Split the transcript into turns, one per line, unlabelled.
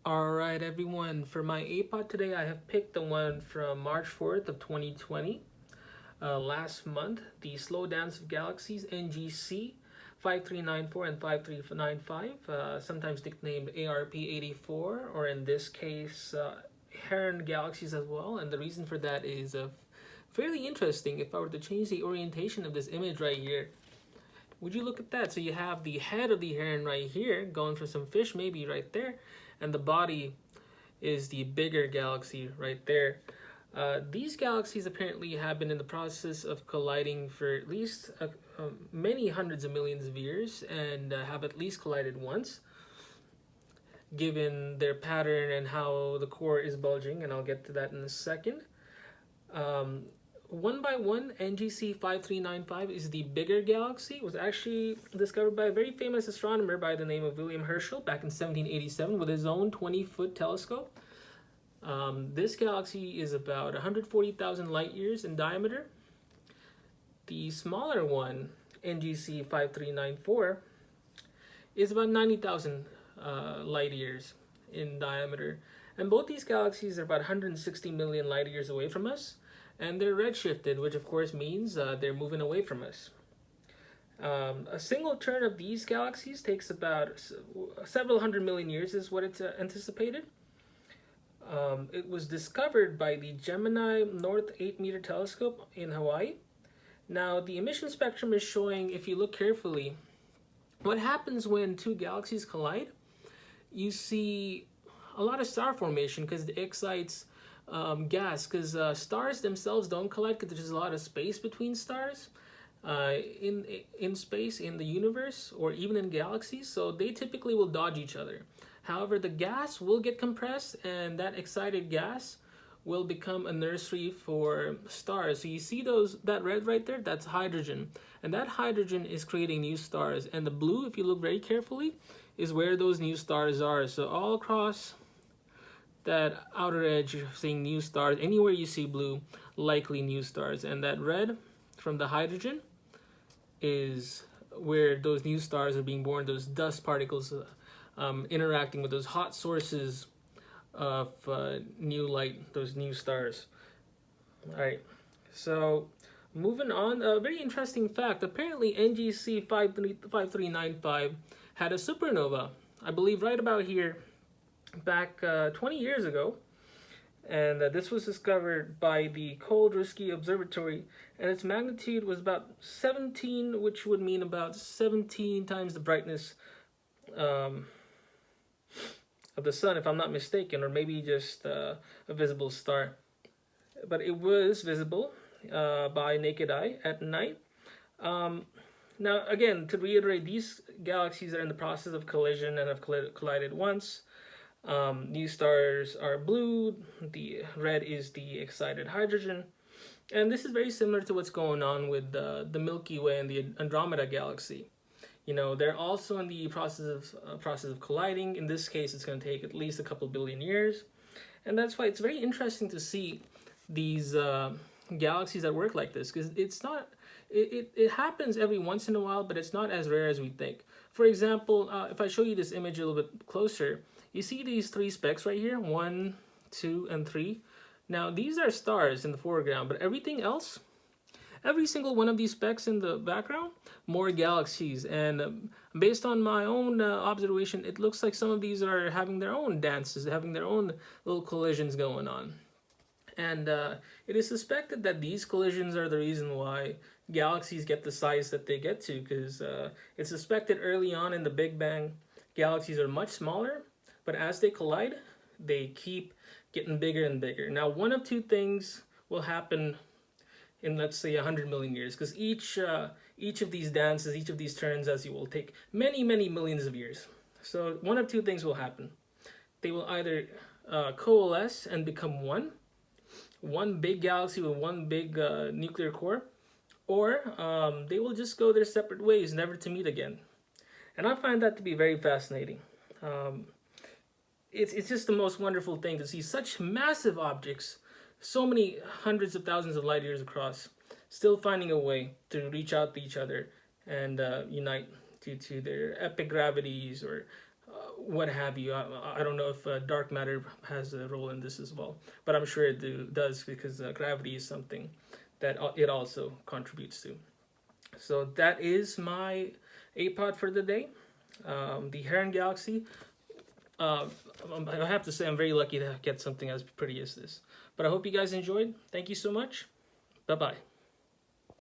Alright everyone, for my APOD today I have picked the one from March 4th of 2020. Last month, the Slow Dance of Galaxies NGC 5394 and 5395, sometimes nicknamed ARP84, or in this case, Heron Galaxies as well. And the reason for that is fairly interesting. If I were to change the orientation of this image right here, would you look at that? So you have the head of the heron right here, going for some fish maybe right there, and the body is the bigger galaxy right there. These galaxies apparently have been in the process of colliding for at least many hundreds of millions of years, and have at least collided once, given their pattern and how the core is bulging, and I'll get to that in a second. Um, one by one, NGC 5395 is the bigger galaxy. It was actually discovered by a very famous astronomer by the name of William Herschel back in 1787 with his own 20-foot telescope. This galaxy is about 140,000 light years in diameter. The smaller one, NGC 5394, is about 90,000 light years in diameter. And both these galaxies are about 160 million light years away from us. And they're redshifted, which of course means they're moving away from us. A single turn of these galaxies takes about several hundred million years is what it's anticipated. It was discovered by the Gemini North 8-meter telescope in Hawaii. Now, the emission spectrum is showing, if you look carefully, what happens when two galaxies collide. You see a lot of star formation because it excites gas, because stars themselves don't collide because there's a lot of space between stars in space, in the universe, or even in galaxies, so they typically will dodge each other. However, the gas will get compressed, and that excited gas will become a nursery for stars. So you see that red right there, that's hydrogen, and that hydrogen is creating new stars. And the blue, if you look very carefully, is where those new stars are. So all across that outer edge, you're seeing new stars. Anywhere you see blue, likely new stars. And that red from the hydrogen is where those new stars are being born, those dust particles interacting with those hot sources of new light, those new stars. All right, so moving on, a very interesting fact. Apparently, NGC 5395 had a supernova, I believe right about here, back 20 years ago. And this was discovered by the Koldrusky Observatory, and its magnitude was about 17, which would mean about 17 times the brightness of the sun, if I'm not mistaken, or maybe just a visible star. But it was visible by naked eye at night. Now, again, to reiterate, these galaxies are in the process of collision and have collided once. New stars are blue, the red is the excited hydrogen, and this is very similar to what's going on with the Milky Way and the Andromeda galaxy. You know, they're also in the process of colliding. In this case, it's going to take at least a couple billion years, and that's why it's very interesting to see these galaxies that work like this, because it's not. It happens every once in a while, but it's not as rare as we think. For example, if I show you this image a little bit closer, you see these three specks right here, 1, 2, and 3. Now, these are stars in the foreground, but everything else, every single one of these specks in the background, more galaxies. And based on my own observation, it looks like some of these are having their own dances, having their own little collisions going on. And it is suspected that these collisions are the reason why galaxies get the size that they get to, because it's suspected early on in the Big Bang, galaxies are much smaller, but as they collide, they keep getting bigger and bigger. Now, one of two things will happen in, let's say, 100 million years, because each of these dances, each of these turns, as you will, take many, many millions of years. So one of two things will happen. They will either coalesce and become one big galaxy with one big nuclear core, or they will just go their separate ways, never to meet again. And I find that to be very fascinating. It's just the most wonderful thing to see such massive objects, so many hundreds of thousands of light years across, still finding a way to reach out to each other and unite due to their epic gravities or what have you. I don't know if dark matter has a role in this as well, but I'm sure it does, because gravity is something that it also contributes to. So that is my APOD for the day. The Heron Galaxy. Uh, I have to say I'm very lucky to get something as pretty as this. But I hope you guys enjoyed. Thank you so much. Bye bye.